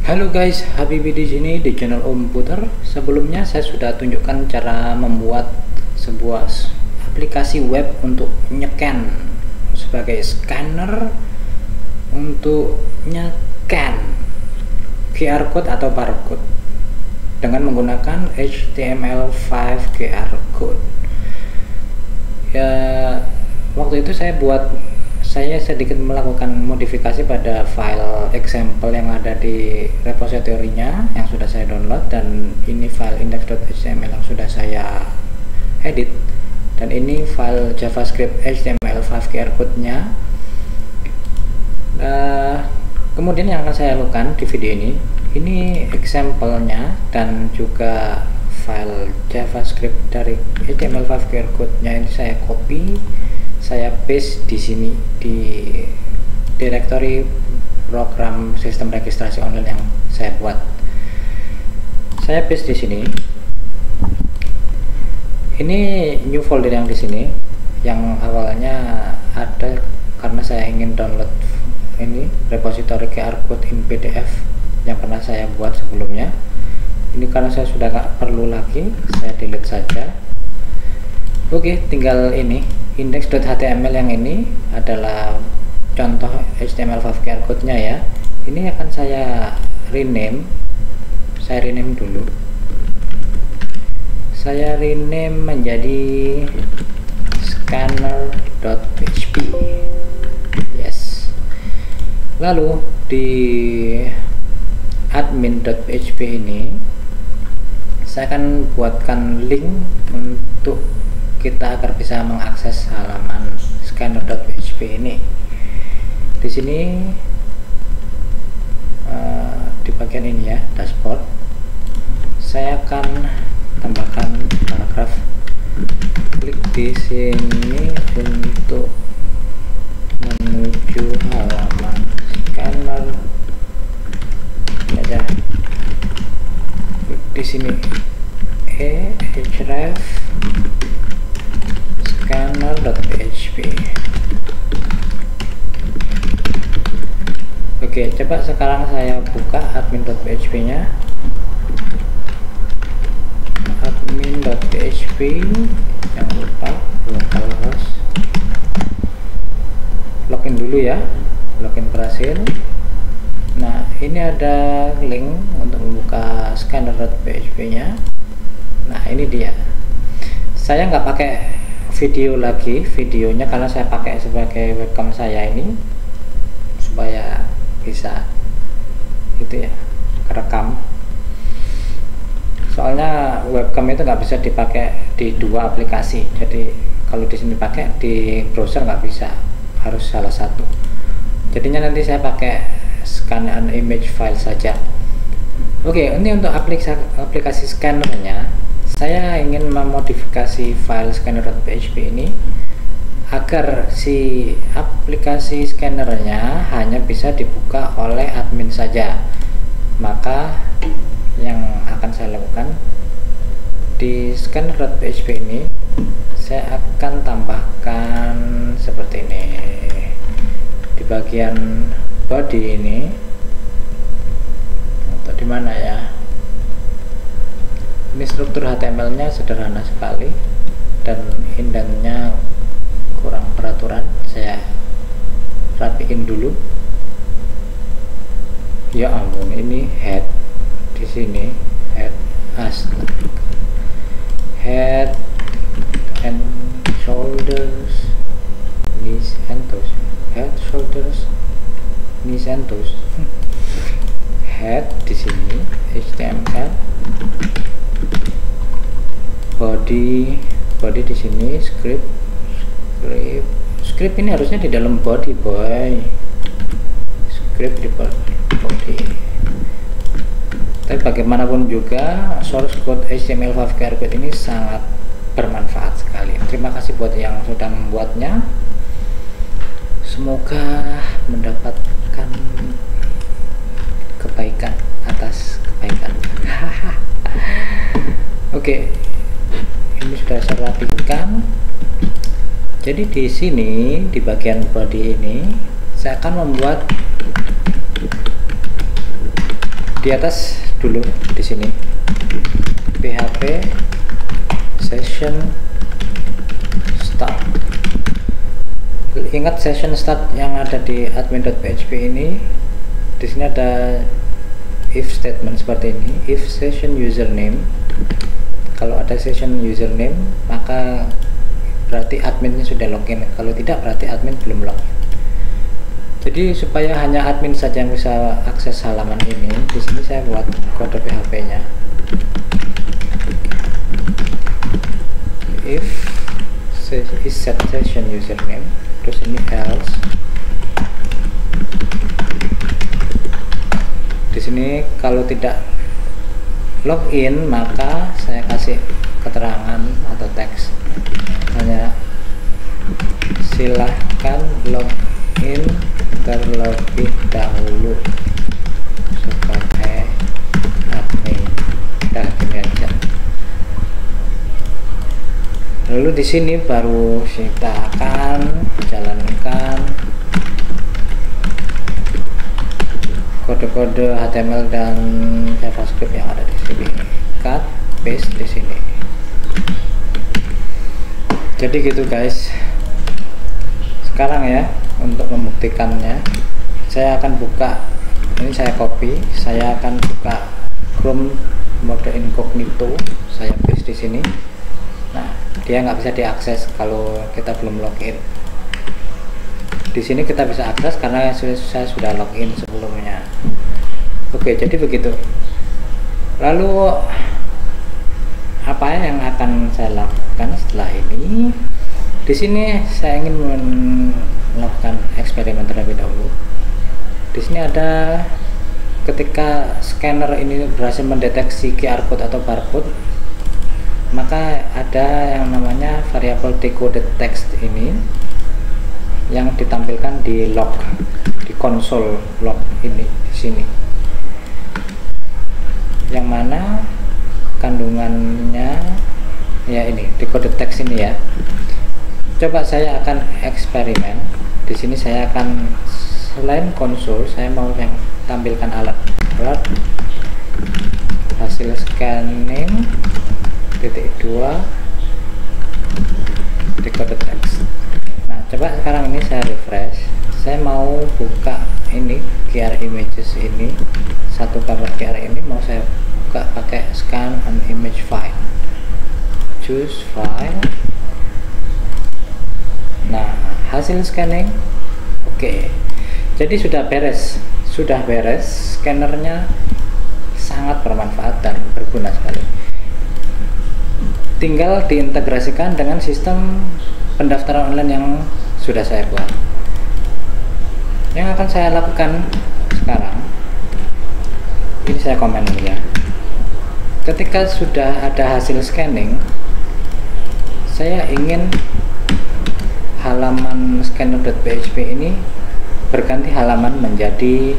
Halo guys, Habibi di sini di channel Om Puter. Sebelumnya saya sudah tunjukkan cara membuat sebuah aplikasi web untuk nyekan sebagai scanner untuk nyekan QR code atau barcode dengan menggunakan HTML5 QR code. Ya, waktu itu saya sedikit melakukan modifikasi pada file example yang ada di repositorinya yang sudah saya download, dan ini file index.html yang sudah saya edit, dan ini file JavaScript HTML5 QR code-nya. Kemudian yang akan saya lakukan di video ini example-nya dan juga file JavaScript dari HTML5 QR code-nya ini saya copy, saya paste di sini di directory program sistem registrasi online yang saya buat. Saya paste di sini. Ini new folder yang di sini, yang awalnya ada karena saya ingin download ini repository QR code in PDF yang pernah saya buat sebelumnya. Ini karena saya sudah nggak perlu lagi, saya delete saja. Oke, tinggal ini index.html yang ini adalah contoh HTML5 QR code-nya ya. Ini akan saya rename. Saya rename dulu. Saya rename menjadi scanner.php. Yes. Lalu di admin.php ini saya akan buatkan link untuk kita agar bisa mengakses halaman scanner.php ini. Di sini di bagian ini ya, dashboard, saya akan tambahkan paragraf. Klik di sini untuk menuju halaman scanner. Ini aja. Klik di sini href scanner.php. Oke, coba sekarang saya buka admin.php nya. Admin.php, jangan lupa localhost. Login dulu ya. Login berhasil. Nah, ini ada link untuk membuka scanner.php nya. Nah, ini dia. Saya nggak pakai video lagi, videonya karena saya pakai sebagai webcam saya ini supaya bisa itu ya, kerekam. Soalnya webcam itu nggak bisa dipakai di dua aplikasi, jadi kalau di sini pakai di browser nggak bisa, harus salah satu. Jadinya nanti saya pakai scan an image file saja. Oke, ini untuk aplikasi scannernya. Saya ingin memodifikasi file scanner.php ini agar si aplikasi scannernya hanya bisa dibuka oleh admin saja. Maka yang akan saya lakukan di scanner.php ini, saya akan tambahkan seperti ini. Di bagian body ini, atau di mana ya? Ini struktur HTML-nya sederhana sekali dan indennya kurang peraturan. Saya rapiin dulu. Ya ampun, ini head di sini, head and shoulders, knees and toes. Head, shoulders, knees and toes. Head di sini HTML. Body di sini script ini harusnya di dalam body boy. Script di body. Tapi bagaimanapun juga source code HTML5 QR code ini sangat bermanfaat sekali. Terima kasih buat yang sudah membuatnya. Semoga mendapatkan kebaikan atas kebaikan. Oke. Ini sudah saya rapikan. Jadi di sini di bagian body ini saya akan membuat di atas dulu di sini PHP session start. Ingat session start yang ada di admin.php ini. Di sini ada if statement seperti ini, if session username. Kalau ada session username maka berarti adminnya sudah login, kalau tidak berarti admin belum login. Jadi supaya hanya admin saja yang bisa akses halaman ini, di sini saya buat kode PHP-nya. If is set session username, terus ini else. Di sini kalau tidak login maka saya kasih keterangan atau teks, hanya silahkan login terlebih dahulu sebagai admin. Dah, gini aja. Lalu di sini baru kita akan jalankan kode-kode HTML dan JavaScript yang ada di sini. Cut, paste di sini. Jadi gitu guys. Sekarang ya, untuk membuktikannya, saya akan buka. Ini saya copy. Saya akan buka Chrome mode incognito. Saya paste di sini. Nah, dia nggak bisa diakses kalau kita belum login. Di sini kita bisa akses karena saya sudah login sebelumnya. Oke, jadi begitu. Lalu apa yang akan saya lakukan setelah ini? Di sini saya ingin melakukan eksperimen terlebih dahulu. Di sini ada, ketika scanner ini berhasil mendeteksi QR code atau barcode, maka ada yang namanya variabel decoded text ini yang ditampilkan di log, di konsol log ini di sini, yang mana kandungannya ya ini decoded text ini ya. Coba saya akan eksperimen. Di sini saya akan, selain konsol, saya mau yang tampilkan alat hasil scanning .2 decoded text. Coba sekarang ini saya refresh, saya mau buka ini QR images ini, satu gambar QR ini mau saya buka pakai scan an image file, choose file. Nah, hasil scanning oke. Jadi sudah beres scannernya, sangat bermanfaat dan berguna sekali. Tinggal diintegrasikan dengan sistem pendaftaran online yang sudah saya buat. Yang akan saya lakukan sekarang, ini saya komen dulu ya. Ketika sudah ada hasil scanning, saya ingin halaman scanner.php ini berganti halaman menjadi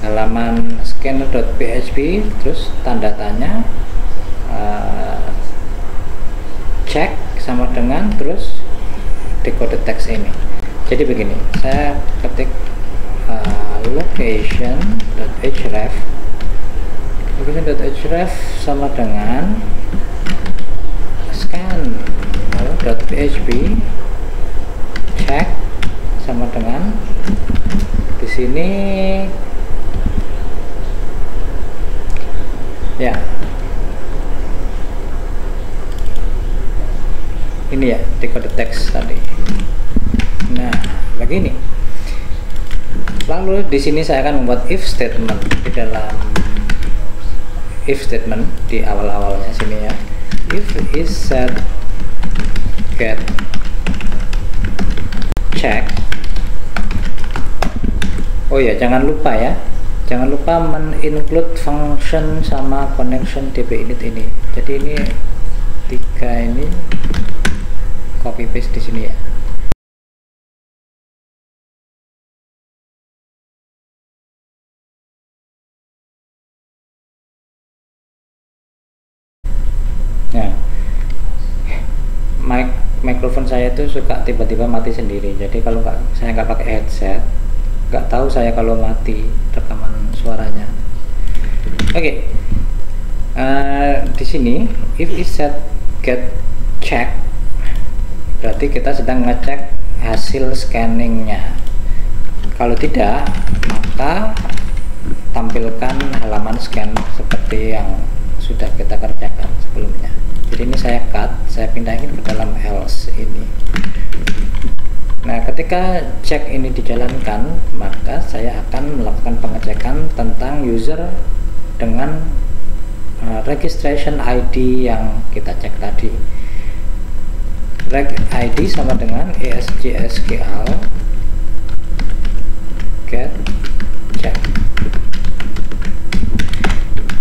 halaman scanner.php, terus tanda tanya, cek sama dengan terus decoded text ini. Jadi begini, saya ketik location.href sama dengan scan.php, check sama dengan di sini ya, ini ya decoded text tadi. Nah, begini. Lalu di sini saya akan membuat if statement. Di dalam if statement di awal-awalnya sini ya, if is set get check. Oh ya, jangan lupa men-include function sama connection dbinit ini. Jadi ini tiga ini copy paste di sini ya. Nah, mikrofon saya itu suka tiba-tiba mati sendiri. Jadi kalau saya nggak pakai headset, nggak tahu saya kalau mati rekaman suaranya. Oke. Di sini if is set get check, berarti kita sedang ngecek hasil scanningnya. Kalau tidak, maka tampilkan halaman scan seperti yang sudah kita kerjakan sebelumnya. Jadi ini saya cut, saya pindahin ke dalam else ini. Nah, ketika cek ini dijalankan, maka saya akan melakukan pengecekan tentang user dengan registration ID yang kita cek tadi. Reg ID sama dengan ESGSQL get check.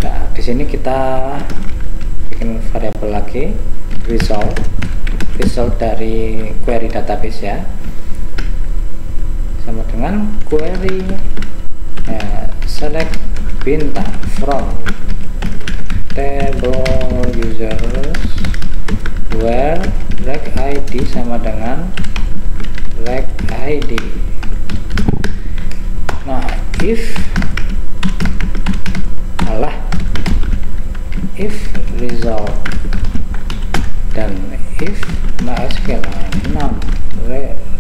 Nah, di sini kita bikin variabel lagi, result dari query database ya, sama dengan query select bintang from table users where reg ID sama dengan reg ID. Nah, if result dan if MySQL num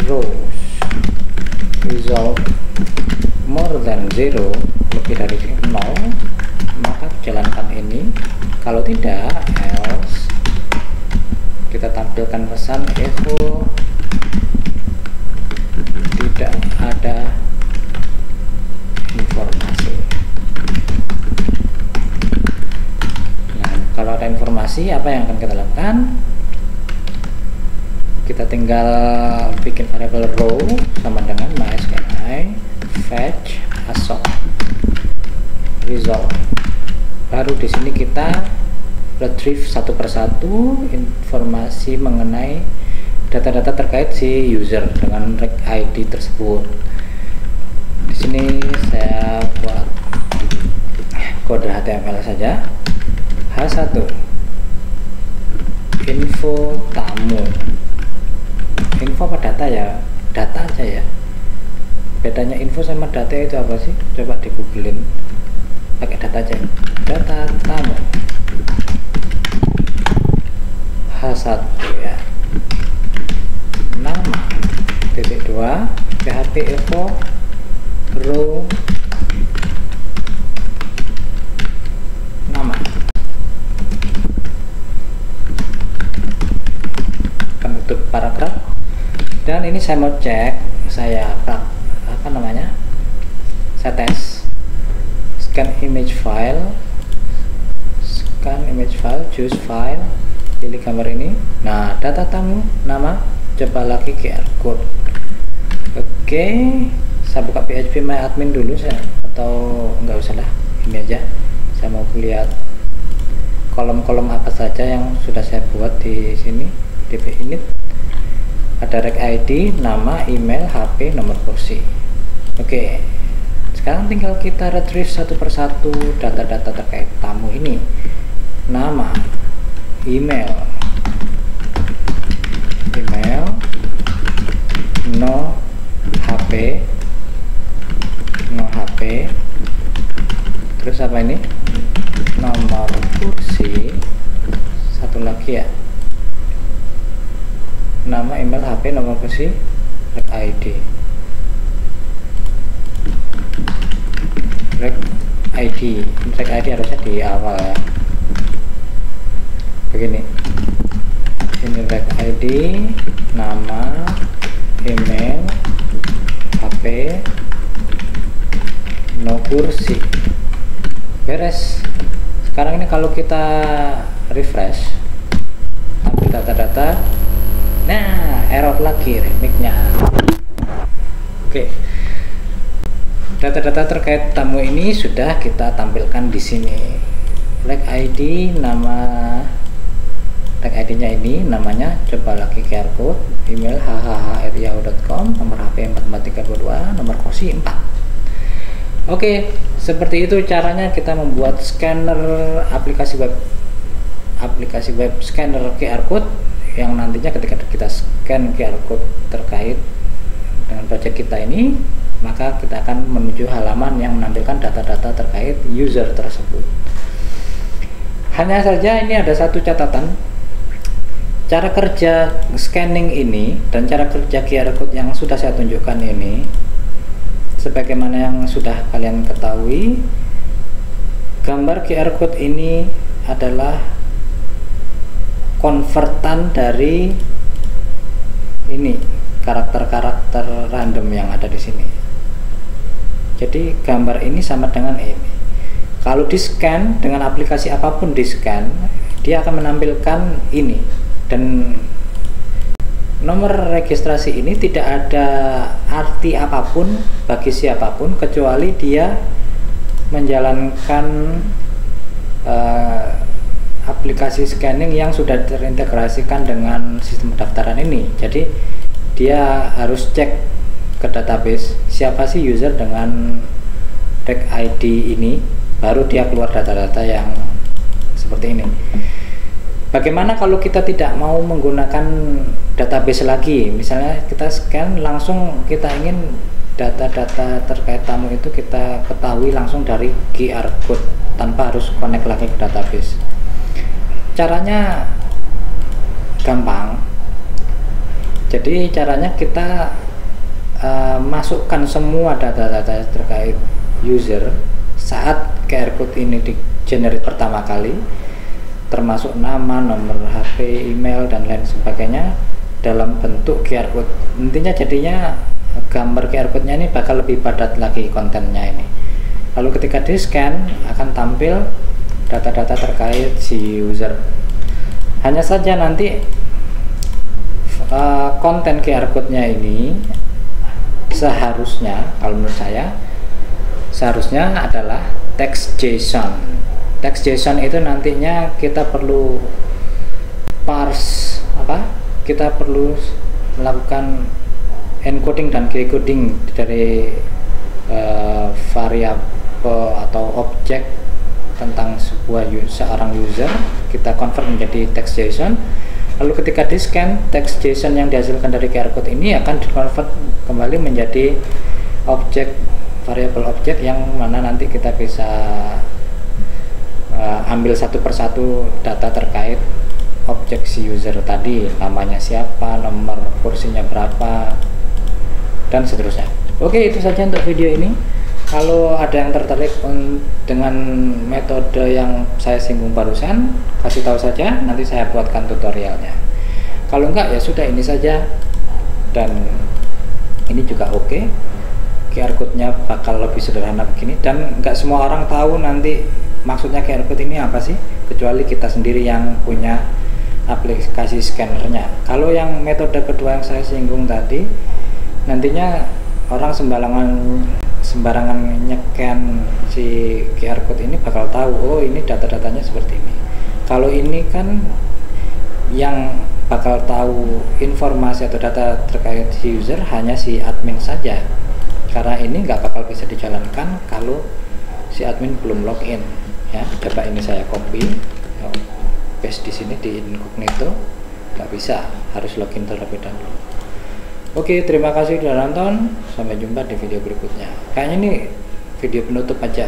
rows result more than 0, lebih dari 0, maka jalankan ini. Kalau tidak, else kita tampilkan pesan echo tidak ada informasi. Nah, kalau ada informasi, apa yang akan kita lakukan? Kita tinggal bikin variabel row sama dengan MySQL fetch assoc result. Baru di sini kita retrieve satu persatu informasi mengenai data-data terkait si user dengan reg ID tersebut. Di sini saya buat kode HTML saja. H1 info tamu. Info apa data ya? Data aja ya. Bedanya info sama data itu apa sih? Coba di googlein, pakai data aja. Data tamu H1 ya. Nama titik 2 PHP echo row nama. Akan tutup paragraf. Dan ini saya mau cek, saya tes scan image file, choose file, pilih gambar ini. Nah, data tamu nama, coba lagi QR code. Oke, saya buka PHP my admin dulu saya, atau enggak usah lah, ini aja. Saya mau lihat kolom-kolom apa saja yang sudah saya buat di sini. DB init ada reg ID, nama, email, HP, nomor kursi. Oke, sekarang tinggal kita retrieve satu persatu data-data terkait tamu ini. Nama, email, no HP, terus apa ini, nomor kursi, satu lagi ya, nama, email, HP, nomor kursi, reg ID. Reg ID harusnya di awal ya, begini. Ini reg ID, nama, email, HP, no kursi, beres. Sekarang ini kalau kita refresh, ambil data-data, nah error lagi remixnya. Oke, data-data terkait tamu ini sudah kita tampilkan di sini. Reg ID, nama reg ID-nya ini namanya, coba lagi QR code, email hhh@yahoo.com, nomor HP 44322, nomor kursi 4. Oke, seperti itu caranya kita membuat scanner aplikasi web scanner QR code yang nantinya ketika kita scan QR code terkait dengan project kita ini, maka kita akan menuju halaman yang menampilkan data-data terkait user tersebut. Hanya saja ini ada satu catatan, cara kerja scanning ini dan cara kerja QR code yang sudah saya tunjukkan ini, sebagaimana yang sudah kalian ketahui, gambar QR code ini adalah konvertan dari ini karakter-karakter random yang ada di sini. Jadi gambar ini sama dengan ini. Kalau di scan dengan aplikasi apapun di scan, dia akan menampilkan ini, dan nomor registrasi ini tidak ada arti apapun bagi siapapun kecuali dia menjalankan aplikasi scanning yang sudah terintegrasikan dengan sistem pendaftaran ini. Jadi dia harus cek ke database siapa sih user dengan tag ID ini, baru dia keluar data-data yang seperti ini. Bagaimana kalau kita tidak mau menggunakan database lagi, misalnya kita scan langsung, kita ingin data-data terkait tamu itu kita ketahui langsung dari QR code tanpa harus connect lagi ke database. Caranya gampang. Jadi caranya kita masukkan semua data-data terkait user saat QR code ini di generate pertama kali, termasuk nama, nomor HP, email, dan lain sebagainya dalam bentuk QR code. Intinya jadinya gambar QR code-nya ini bakal lebih padat lagi kontennya ini. Lalu ketika di scan akan tampil data-data terkait si user. Hanya saja nanti konten QR code-nya ini seharusnya, kalau menurut saya, seharusnya adalah text JSON. Text JSON itu nantinya kita perlu parse, kita perlu melakukan encoding dan decoding dari variabel atau objek tentang seorang user, kita convert menjadi text JSON. Lalu ketika di scan, text JSON yang dihasilkan dari QR code ini akan dikonvert kembali menjadi objek, variabel objek yang mana nanti kita bisa ambil satu persatu data terkait objek si user tadi, namanya siapa, nomor kursinya berapa, dan seterusnya. Oke, itu saja untuk video ini. Kalau ada yang tertarik dengan metode yang saya singgung barusan, kasih tahu saja, nanti saya buatkan tutorialnya. Kalau enggak ya sudah, ini saja. Dan ini juga oke. QR code-nya bakal lebih sederhana begini, dan enggak semua orang tahu nanti maksudnya QR code ini apa sih, kecuali kita sendiri yang punya aplikasi scannernya. Kalau yang metode kedua yang saya singgung tadi, nantinya orang sembarangan nyekan si QR code ini bakal tahu, oh ini data-datanya seperti ini. Kalau ini kan yang bakal tahu informasi atau data terkait si user hanya si admin saja, karena ini nggak bakal bisa dijalankan kalau si admin belum login. Ya, coba ini saya copy, paste di sini di incognito, nggak bisa, harus login terlebih dahulu. Oke, terima kasih sudah nonton. Sampai jumpa di video berikutnya. Kayaknya ini video penutup aja.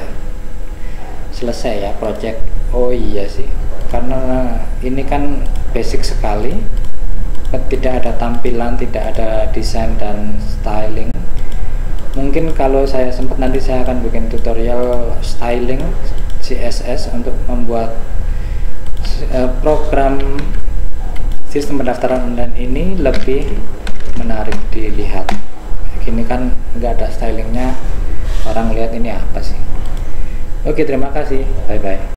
Selesai ya project. Oh iya sih, karena ini kan basic sekali. Tidak ada tampilan, tidak ada desain dan styling. Mungkin kalau saya sempat nanti saya akan bikin tutorial styling CSS untuk membuat program sistem pendaftaran online ini lebih menarik dilihat. Gini kan nggak ada stylingnya, orang lihat ini apa sih. Oke, terima kasih, bye bye.